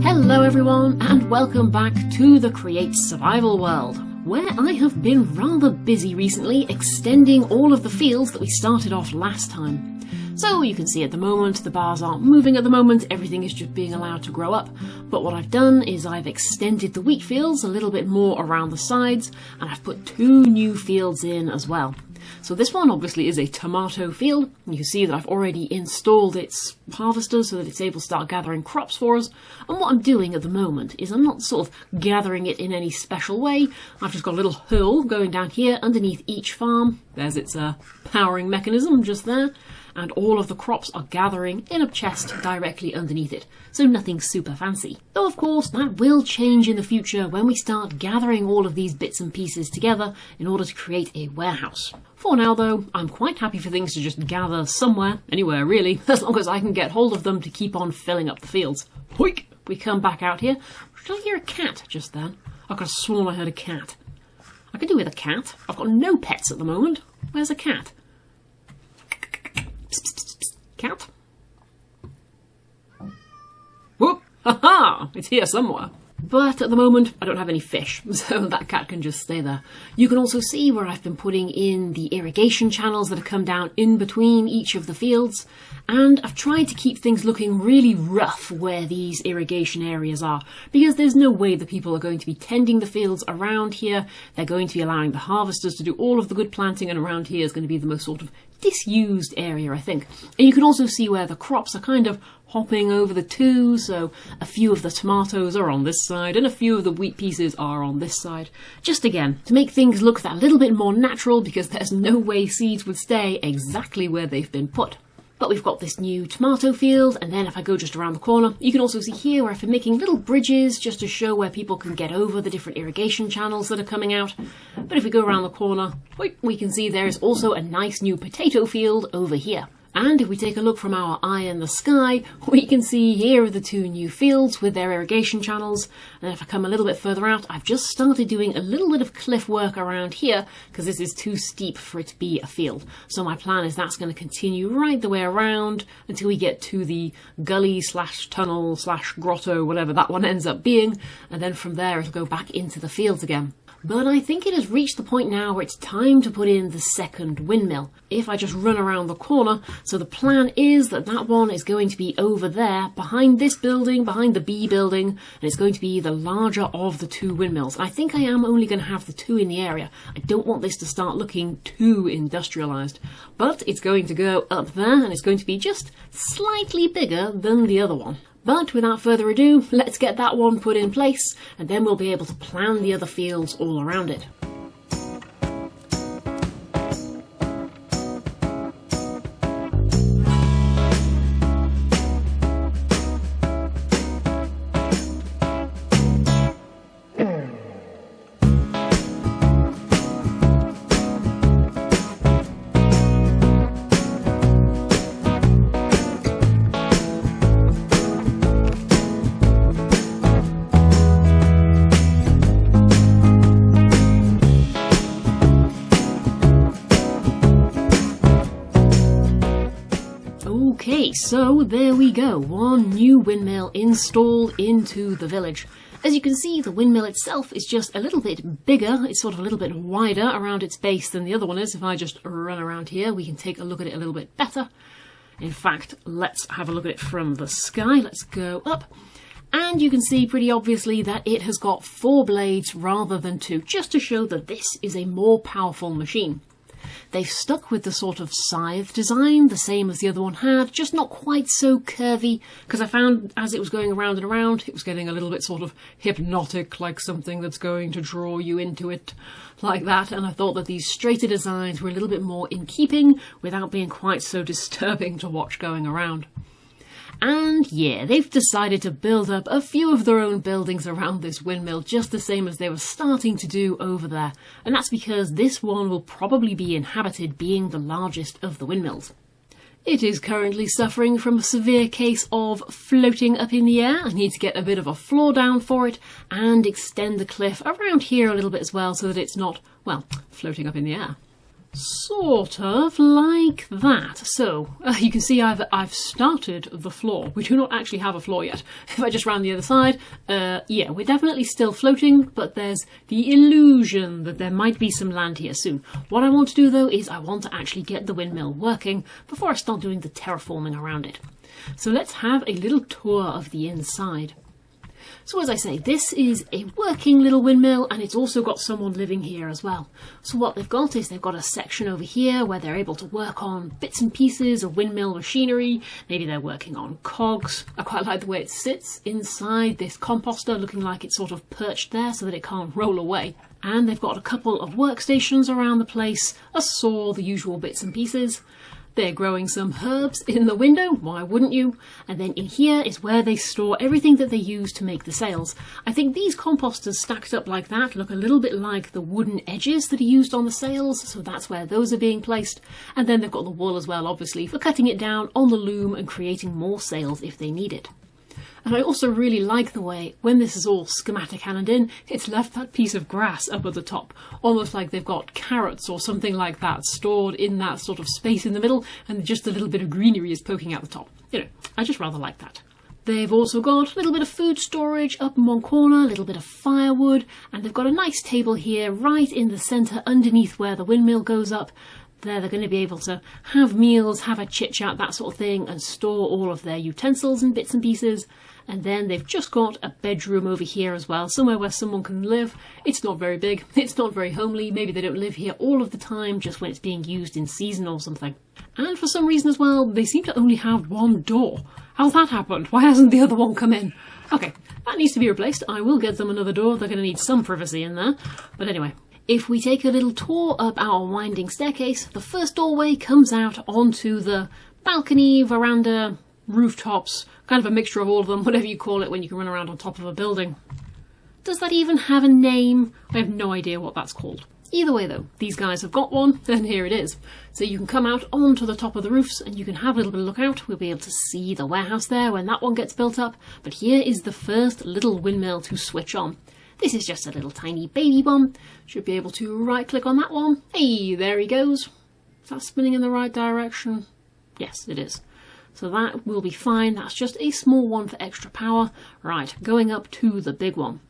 Hello everyone, and welcome back to the Create Survival world, where I have been rather busy recently extending all of the fields that we started off last time. So you can see at the moment the bars aren't moving at the moment, everything is just being allowed to grow up, but what I've done is I've extended the wheat fields a little bit more around the sides, and I've put 2 new fields in as well. So this one obviously is a tomato field. You can see that I've already installed its harvester so that it's able to start gathering crops for us. And what I'm doing at the moment is I'm not sort of gathering it in any special way. I've just got a little hole going down here underneath each farm. There's its powering mechanism just there. And all of the crops are gathering in a chest directly underneath it. So nothing super fancy. Though of course that will change in the future when we start gathering all of these bits and pieces together in order to create a warehouse. For now though, I'm quite happy for things to just gather somewhere, anywhere really, as long as I can get hold of them to keep on filling up the fields. Hoik! We come back out here. Did I hear a cat just then? I could have sworn I heard a cat. I could do with a cat. I've got no pets at the moment. Where's a cat? Psst, psst, psst. Cat? Whoop! Ha-ha! It's here somewhere. But at the moment, I don't have any fish, so that cat can just stay there. You can also see where I've been putting in the irrigation channels that have come down in between each of the fields, and I've tried to keep things looking really rough where these irrigation areas are, because there's no way that people are going to be tending the fields around here. They're going to be allowing the harvesters to do all of the good planting, and around here is going to be the most sort of disused area, I think. And you can also see where the crops are kind of hopping over the 2, so a few of the tomatoes are on this side and a few of the wheat pieces are on this side. Just again, to make things look that little bit more natural, because there's no way seeds would stay exactly where they've been put. But we've got this new tomato field, and then if I go just around the corner, you can also see here where I've been making little bridges just to show where people can get over the different irrigation channels that are coming out. But if we go around the corner, we can see there's also a nice new potato field over here. And if we take a look from our eye in the sky, we can see here are the 2 new fields with their irrigation channels. And if I come a little bit further out, I've just started doing a little bit of cliff work around here because this is too steep for it to be a field. So my plan is that's going to continue right the way around until we get to the gully slash tunnel slash grotto, whatever that one ends up being. And then from there it'll go back into the fields again. But I think it has reached the point now where it's time to put in the second windmill. If I just run around the corner, so the plan is that that one is going to be over there, behind this building, behind the B building, and it's going to be the larger of the 2 windmills. I think I am only going to have the 2 in the area. I don't want this to start looking too industrialised. But it's going to go up there, and it's going to be just slightly bigger than the other one. But without further ado, let's get that one put in place, and then we'll be able to plan the other fields all around it. Okay, so there we go, 1 new windmill installed into the village. As you can see, the windmill itself is just a little bit bigger, it's sort of a little bit wider around its base than the other one is. If I just run around here, we can take a look at it a little bit better. In fact, let's have a look at it from the sky. Let's go up. And you can see pretty obviously that it has got 4 blades rather than 2, just to show that this is a more powerful machine. They've stuck with the sort of scythe design, the same as the other one had, just not quite so curvy, because I found as it was going around and around, it was getting a little bit sort of hypnotic, like something that's going to draw you into it, like that, and I thought that these straighter designs were a little bit more in keeping, without being quite so disturbing to watch going around. And yeah, they've decided to build up a few of their own buildings around this windmill, just the same as they were starting to do over there. And that's because this one will probably be inhabited, being the largest of the windmills. It is currently suffering from a severe case of floating up in the air. I need to get a bit of a floor down for it and extend the cliff around here a little bit as well so that it's not, well, floating up in the air. Sort of like that. So you can see I've started the floor. We do not actually have a floor yet. If I just round the other side, yeah, we're definitely still floating, but there's the illusion that there might be some land here soon. What I want to do though is I want to actually get the windmill working before I start doing the terraforming around it. So let's have a little tour of the inside. So as I say, this is a working little windmill, and it's also got someone living here as well. So what they've got is they've got a section over here where they're able to work on bits and pieces of windmill machinery. Maybe they're working on cogs. I quite like the way it sits inside this composter, looking like it's sort of perched there so that it can't roll away. And they've got a couple of workstations around the place, a saw, the usual bits and pieces. They're growing some herbs in the window, why wouldn't you? And then in here is where they store everything that they use to make the sails. I think these composters stacked up like that look a little bit like the wooden edges that are used on the sails, so that's where those are being placed. And then they've got the wool as well, obviously, for cutting it down on the loom and creating more sails if they need it. And I also really like the way, when this is all schematic handed in, it's left that piece of grass up at the top. Almost like they've got carrots or something like that stored in that sort of space in the middle, and just a little bit of greenery is poking out the top. You know, I just rather like that. They've also got a little bit of food storage up in one corner, a little bit of firewood, and they've got a nice table here right in the centre underneath where the windmill goes up. There they're going to be able to have meals, have a chit-chat, that sort of thing, and store all of their utensils and bits and pieces. And then they've just got a bedroom over here as well, somewhere where someone can live. It's not very big, it's not very homely, maybe they don't live here all of the time, just when it's being used in season or something. And for some reason as well, they seem to only have one door. How's that happened? Why hasn't the other one come in? Okay, that needs to be replaced. I will get them another door, they're going to need some privacy in there. But anyway, if we take a little tour up our winding staircase, the first doorway comes out onto the balcony, veranda, rooftops, kind of a mixture of all of them, whatever you call it when you can run around on top of a building. Does that even have a name? I have no idea what that's called. Either way though, these guys have got one, and here it is. So you can come out onto the top of the roofs and you can have a little bit of a look out. We'll be able to see the warehouse there when that one gets built up. But here is the first little windmill to switch on. This is just a little tiny baby one. Should be able to right click on that one. Hey, there he goes. Is that spinning in the right direction? Yes, it is. So that will be fine. That's just a small one for extra power. Right, going up to the big one.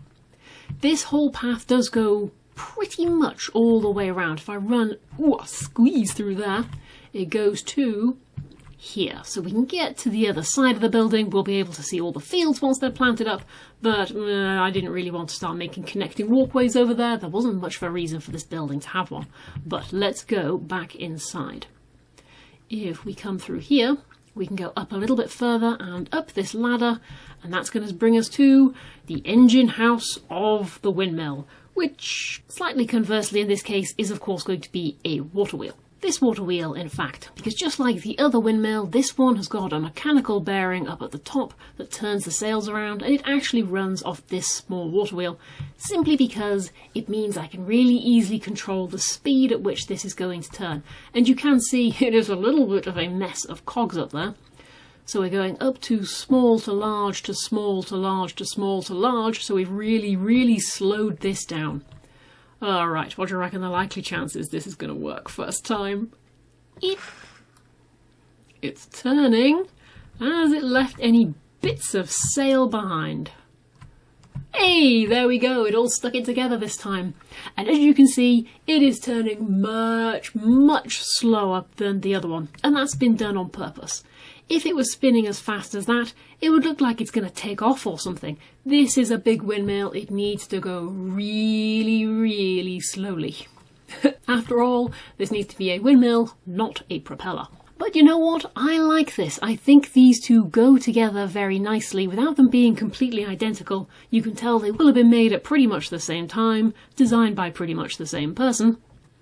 This whole path does go pretty much all the way around. If I run, squeeze through there, it goes to here. So we can get to the other side of the building. We'll be able to see all the fields once they're planted up, but I didn't really want to start making connecting walkways over there. There wasn't much of a reason for this building to have one. But let's go back inside. If we come through here, we can go up a little bit further and up this ladder, and that's going to bring us to the engine house of the windmill, which, slightly conversely in this case, is of course going to be a water wheel. This water wheel, in fact, because just like the other windmill, this one has got a mechanical bearing up at the top that turns the sails around, and it actually runs off this small water wheel, simply because it means I can really easily control the speed at which this is going to turn. And you can see it is a little bit of a mess of cogs up there. So we're going up to small to large to small to large to small to large, so we've really slowed this down. Alright, what do you reckon the likely chances this is going to work first time? It's turning. Has it left any bits of sail behind? Hey, there we go, it all stuck it together this time. And as you can see, it is turning much slower than the other one, and that's been done on purpose. If it was spinning as fast as that, it would look like it's going to take off or something. This is a big windmill, it needs to go really slowly. After all, this needs to be a windmill, not a propeller. But you know what? I like this. I think these two go together very nicely without them being completely identical. You can tell they will have been made at pretty much the same time, designed by pretty much the same person.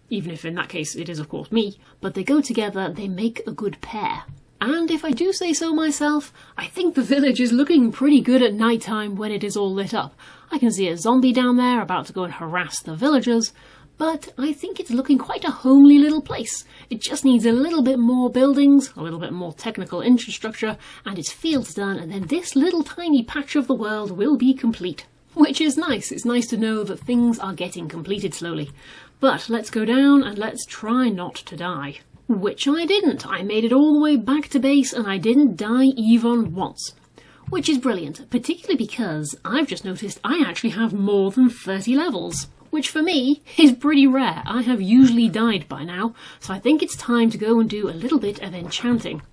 Even if in that case it is of course me. But they go together, they make a good pair. And if I do say so myself, I think the village is looking pretty good at night time when it is all lit up. I can see a zombie down there about to go and harass the villagers, but I think it's looking quite a homely little place. It just needs a little bit more buildings, a little bit more technical infrastructure, and its fields done, and then this little tiny patch of the world will be complete. Which is nice. It's nice to know that things are getting completed slowly. But let's go down and let's try not to die. Which I didn't. I made it all the way back to base and I didn't die even once. Which is brilliant, particularly because I've just noticed I actually have more than 30 levels. Which for me is pretty rare. I have usually died by now, so I think it's time to go and do a little bit of enchanting.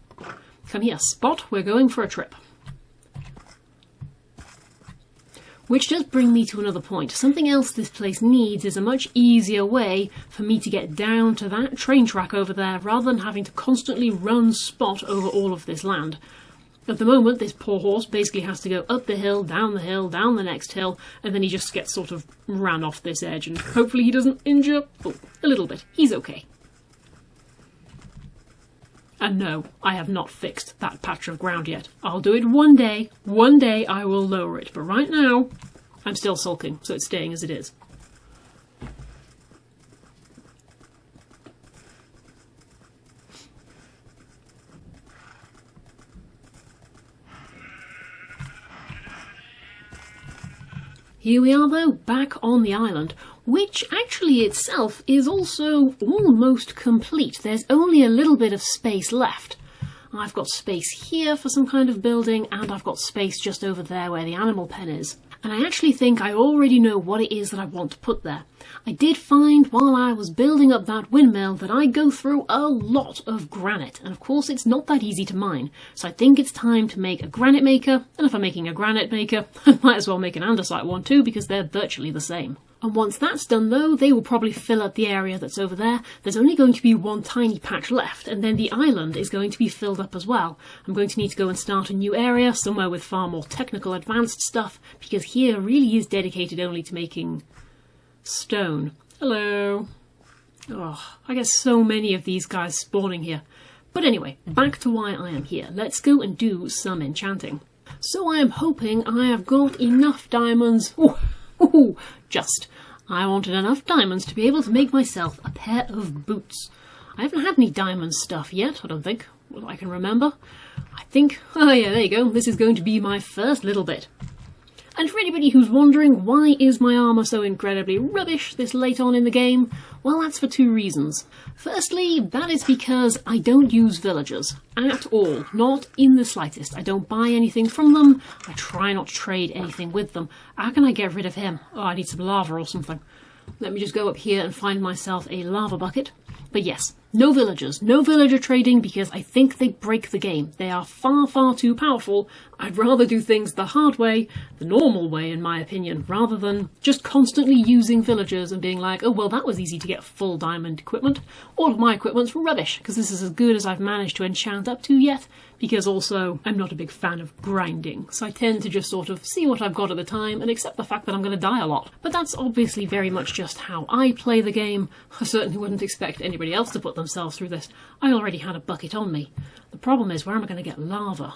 Come here, Spot, we're going for a trip. Which does bring me to another point. Something else this place needs is a much easier way for me to get down to that train track over there, rather than having to constantly run Spot over all of this land. At the moment, this poor horse basically has to go up the hill, down the next hill, and then he just gets sort of ran off this edge, and hopefully he doesn't injure... Oh, a little bit. He's okay. And no, I have not fixed that patch of ground yet. I'll do it one day. One day I will lower it, but right now, I'm still sulking, so it's staying as it is. Here we are though, back on the island, which actually itself is also almost complete. There's only a little bit of space left. I've got space here for some kind of building, and I've got space just over there where the animal pen is. And I actually think I already know what it is that I want to put there. I did find while I was building up that windmill that I go through a lot of granite, and of course it's not that easy to mine, so I think it's time to make a granite maker, and if I'm making a granite maker, I might as well make an andesite one too, because they're virtually the same. And once that's done though, they will probably fill up the area that's over there. There's only going to be one tiny patch left, and then the island is going to be filled up as well. I'm going to need to go and start a new area, somewhere with far more technical advanced stuff, because here really is dedicated only to making stone. Hello. Oh, I get so many of these guys spawning here. But anyway, back to why I am here. Let's go and do some enchanting. So I am hoping I have got enough diamonds. Ooh, just. I wanted enough diamonds to be able to make myself a pair of boots. I haven't had any diamond stuff yet, I don't think. Well, I can remember. I think... Oh yeah, there you go. This is going to be my first little bit. And for anybody who's wondering why is my armour so incredibly rubbish this late on in the game, well, that's for two reasons. Firstly, that is because I don't use villagers at all, not in the slightest. I don't buy anything from them, I try not to trade anything with them. How can I get rid of him? Oh, I need some lava or something. Let me just go up here and find myself a lava bucket. But yes, no villagers, no villager trading, because I think they break the game. They are far, far too powerful. I'd rather do things the hard way, the normal way in my opinion, rather than just constantly using villagers and being like, oh well, that was easy to get full diamond equipment. All of my equipment's rubbish, because this is as good as I've managed to enchant up to yet, because also I'm not a big fan of grinding, so I tend to just sort of see what I've got at the time and accept the fact that I'm going to die a lot. But that's obviously very much just how I play the game. I certainly wouldn't expect anybody else to put themselves through this. I already had a bucket on me. The problem is, where am I going to get lava?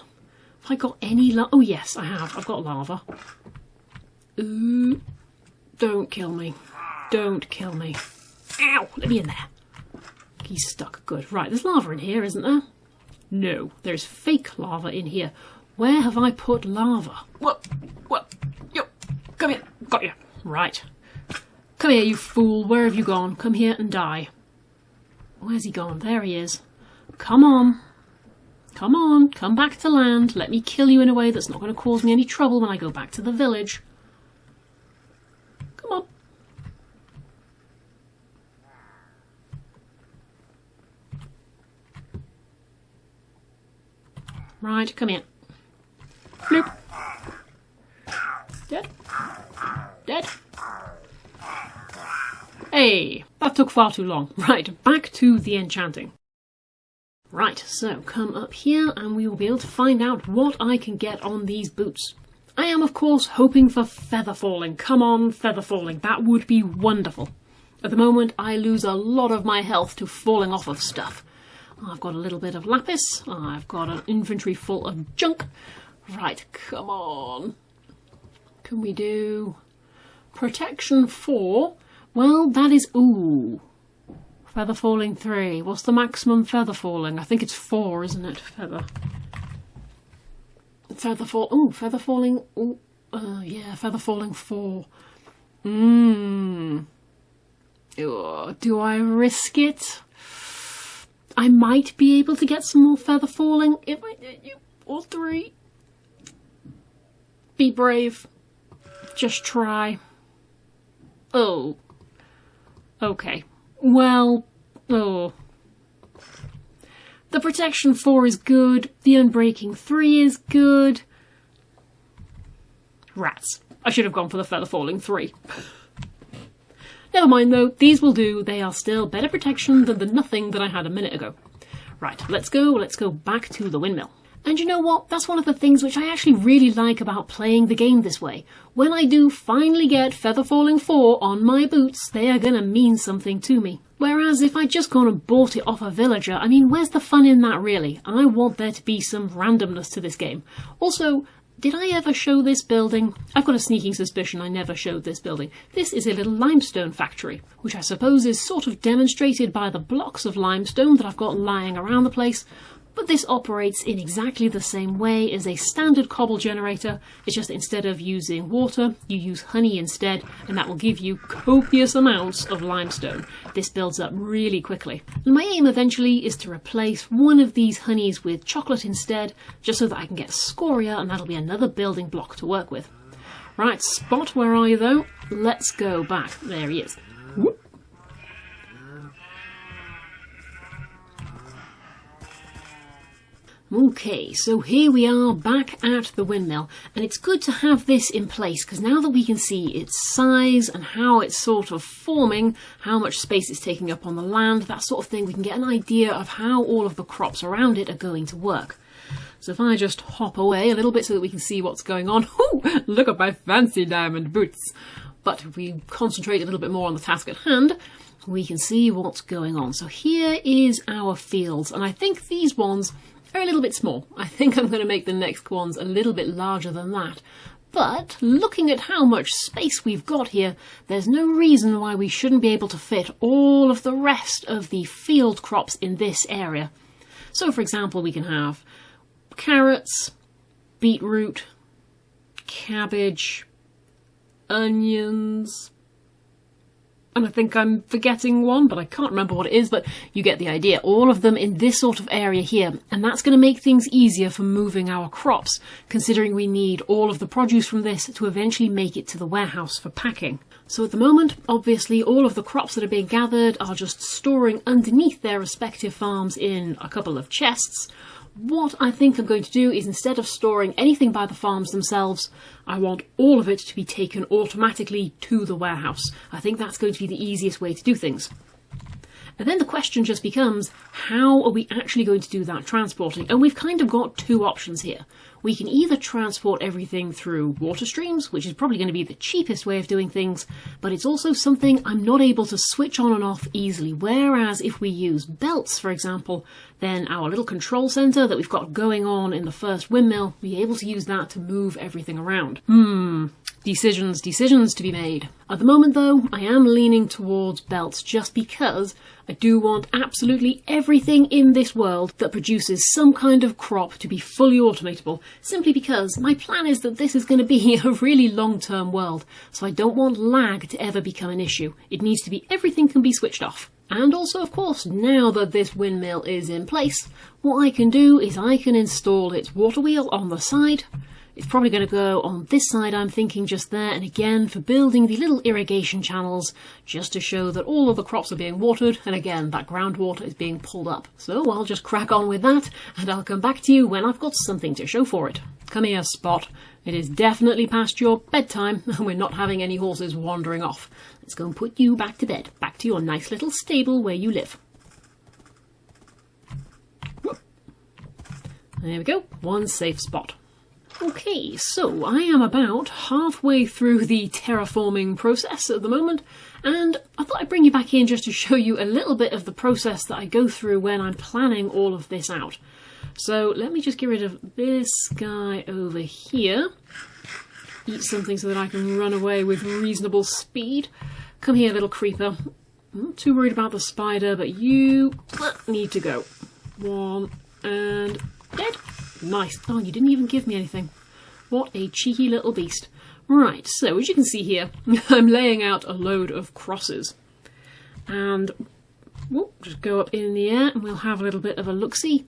Have I got any lava? Oh yes, I have. I've got lava. Ooh. Don't kill me. Don't kill me. Ow! Let me in there. He's stuck. Good. Right, there's lava in here, isn't there? No, there's fake lava in here. Where have I put lava? What? Yo, come here. Got you. Right. Come here, you fool. Where have you gone? Come here and die. Where's he gone? There he is. Come on. Come on. Come back to land. Let me kill you in a way that's not going to cause me any trouble when I go back to the village. Come on. Right, come here. Bloop. Dead. Dead. Hey, that took far too long. Right, back to the enchanting. Right, so come up here and we will be able to find out what I can get on these boots. I am, of course, hoping for feather falling. Come on, feather falling. That would be wonderful. At the moment, I lose a lot of my health to falling off of stuff. I've got a little bit of lapis. I've got an inventory full of junk. Right, come on. Can we do protection 4? Well, that is... Ooh. Feather falling 3. What's the maximum feather falling? I think it's 4, isn't it? Feather. Feather fall... Ooh, feather falling... Ooh. Yeah, feather falling 4. Oh, do I risk it? I might be able to get some more feather falling if I do all 3. Be brave. Just try. Oh. Okay. Well, oh. The protection 4 is good. The unbreaking 3 is good. Rats. I should have gone for the feather falling 3. Never mind though, these will do. They are still better protection than the nothing that I had a minute ago. Right, let's go back to the windmill. And you know what? That's one of the things which I actually really like about playing the game this way. When I do finally get feather falling 4 on my boots, they are gonna mean something to me. Whereas if I'd just gone and bought it off a villager, I mean, where's the fun in that really? I want there to be some randomness to this game. Also, did I ever show this building? I've got a sneaking suspicion I never showed this building. This is a little limestone factory, which I suppose is sort of demonstrated by the blocks of limestone that I've got lying around the place. But this operates in exactly the same way as a standard cobble generator. It's just instead of using water, you use honey instead, and that will give you copious amounts of limestone. This builds up really quickly. And my aim eventually is to replace one of these honeys with chocolate instead, just so that I can get scoria, and that'll be another building block to work with. Right, Spot, where are you though? Let's go back. There he is. Whoop. Okay, so here we are back at the windmill, and it's good to have this in place because now that we can see its size and how it's sort of forming, how much space it's taking up on the land, that sort of thing, we can get an idea of how all of the crops around it are going to work. So if I just hop away a little bit so that we can see what's going on. Ooh, look at my fancy diamond boots! But if we concentrate a little bit more on the task at hand, we can see what's going on. So here is our fields, and I think these ones are a little bit small. I think I'm going to make the next ones a little bit larger than that. But looking at how much space we've got here, there's no reason why we shouldn't be able to fit all of the rest of the field crops in this area. So for example, we can have carrots, beetroot, cabbage, onions, and I think I'm forgetting one, but I can't remember what it is, but you get the idea. All of them in this sort of area here, and that's going to make things easier for moving our crops, considering we need all of the produce from this to eventually make it to the warehouse for packing. So at the moment, obviously, all of the crops that are being gathered are just storing underneath their respective farms in a couple of chests. What I think I'm going to do is, instead of storing anything by the farms themselves, I want all of it to be taken automatically to the warehouse. I think that's going to be the easiest way to do things. And then the question just becomes, how are we actually going to do that transporting? And we've kind of got two options here. We can either transport everything through water streams, which is probably going to be the cheapest way of doing things, but it's also something I'm not able to switch on and off easily. Whereas if we use belts, for example, then our little control centre that we've got going on in the first windmill, we'll be able to use that to move everything around. Decisions to be made. At the moment though, I am leaning towards belts just because I do want absolutely everything in this world that produces some kind of crop to be fully automatable, simply because my plan is that this is going to be a really long-term world, so I don't want lag to ever become an issue. It needs to be everything can be switched off. And also, of course, now that this windmill is in place, what I can do is I can install its water wheel on the side. It's probably going to go on this side, I'm thinking, just there, and again for building the little irrigation channels, just to show that all of the crops are being watered, and again that groundwater is being pulled up. So I'll just crack on with that, and I'll come back to you when I've got something to show for it. Come here, Spot. It is definitely past your bedtime, and we're not having any horses wandering off. Let's go and put you back to bed, back to your nice little stable where you live. There we go, one safe spot. Okay, so I am about halfway through the terraforming process at the moment, and I thought I'd bring you back in just to show you a little bit of the process that I go through when I'm planning all of this out. So let me just get rid of this guy over here. Eat something so that I can run away with reasonable speed. Come here, little creeper. I'm not too worried about the spider, but you need to go. One, and dead. Nice. Oh, you didn't even give me anything. What a cheeky little beast. Right, so as you can see here, I'm laying out a load of crosses. and just go up in the air and we'll have a little bit of a look-see.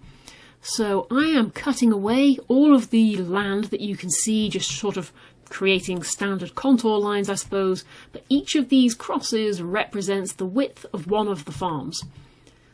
So I am cutting away all of the land that you can see, just sort of creating standard contour lines, I suppose, but each of these crosses represents the width of one of the farms.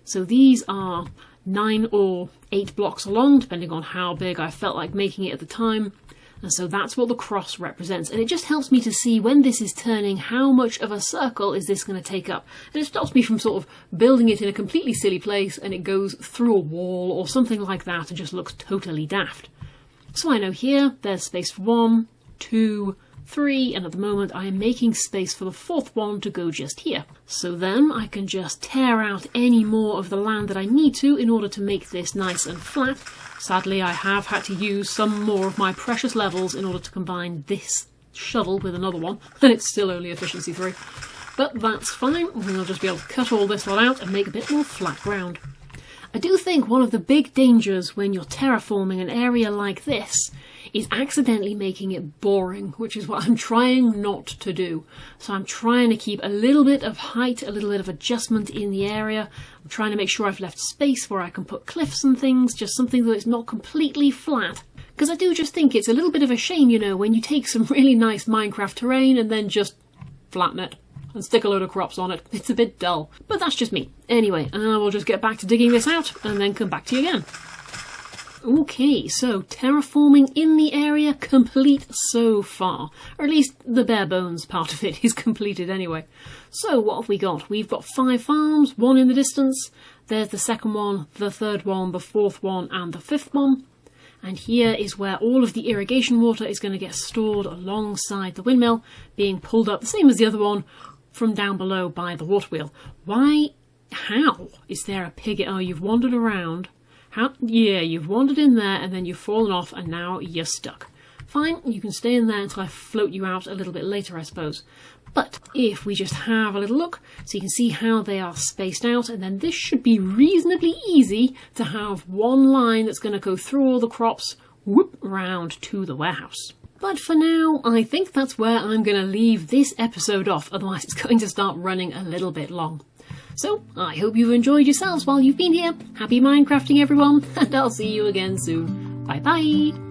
So these are 9 or 8 blocks long, depending on how big I felt like making it at the time. And so that's what the cross represents. And it just helps me to see when this is turning, how much of a circle is this going to take up. And it stops me from sort of building it in a completely silly place and it goes through a wall or something like that and just looks totally daft. So I know here there's space for 1, 2, 3, and at the moment I am making space for the 4th one to go just here. So then I can just tear out any more of the land that I need to in order to make this nice and flat. Sadly, I have had to use some more of my precious levels in order to combine this shuttle with another one, and it's still only efficiency 3. But that's fine, we'll just be able to cut all this lot out and make a bit more flat ground. I do think one of the big dangers when you're terraforming an area like this is accidentally making it boring, which is what I'm trying not to do. So I'm trying to keep a little bit of height, a little bit of adjustment in the area. I'm trying to make sure I've left space where I can put cliffs and things, just something that it's not completely flat. Because I do just think it's a little bit of a shame, you know, when you take some really nice Minecraft terrain and then just flatten it and stick a load of crops on it. It's a bit dull, but that's just me. Anyway, I will just get back to digging this out and then come back to you again. Okay, so terraforming in the area complete so far, or at least the bare bones part of it is completed anyway. So what have we got? We've got 5 farms, 1 in the distance, there's the 2nd one, the 3rd one, the 4th one and the 5th one. And here is where all of the irrigation water is going to get stored alongside the windmill, being pulled up the same as the other one from down below by the water wheel. Why? How? Is there a pig? Oh, you've wandered around. How? Yeah, you've wandered in there and then you've fallen off and now you're stuck. Fine, you can stay in there until I float you out a little bit later, I suppose. But if we just have a little look, so you can see how they are spaced out, and then this should be reasonably easy to have one line that's going to go through all the crops, whoop, round to the warehouse. But for now, I think that's where I'm going to leave this episode off, otherwise it's going to start running a little bit long. So, I hope you've enjoyed yourselves while you've been here. Happy Minecrafting, everyone, and I'll see you again soon. Bye bye!